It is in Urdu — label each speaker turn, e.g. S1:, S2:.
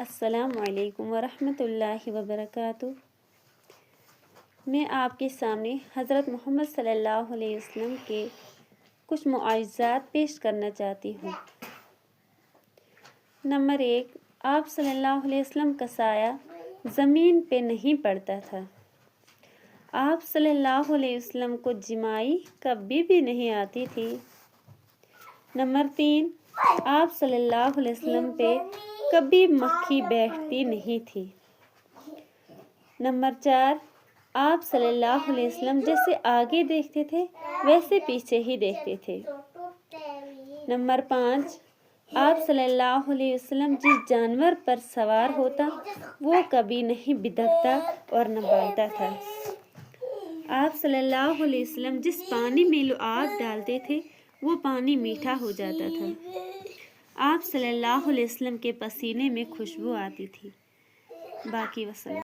S1: السلام علیکم ورحمۃ اللہ وبرکاتہ۔ میں آپ کے سامنے حضرت محمد صلی اللہ علیہ وسلم کے کچھ معجزات پیش کرنا چاہتی ہوں۔ نمبر 1، آپ صلی اللہ علیہ وسلم کا سایہ زمین پہ نہیں پڑتا تھا۔ آپ صلی اللہ علیہ وسلم کو جمائی کبھی بھی نہیں آتی تھی۔ نمبر 3، آپ صلی اللہ علیہ وسلم پہ کبھی مکھی بیٹھتی نہیں تھی۔ نمبر 4، آپ صلی اللہ علیہ وسلم جیسے آگے دیکھتے تھے ویسے پیچھے ہی دیکھتے تھے۔ نمبر 5، آپ صلی اللہ علیہ وسلم جس جانور پر سوار ہوتا وہ کبھی نہیں بدکتا اور نہ بھاگتا تھا۔ آپ صلی اللہ علیہ وسلم جس پانی میں لعاب ڈالتے تھے وہ پانی میٹھا ہو جاتا تھا۔ آپ صلی اللہ علیہ وسلم کے پسینے میں خوشبو آتی تھی۔ باقی وسلم۔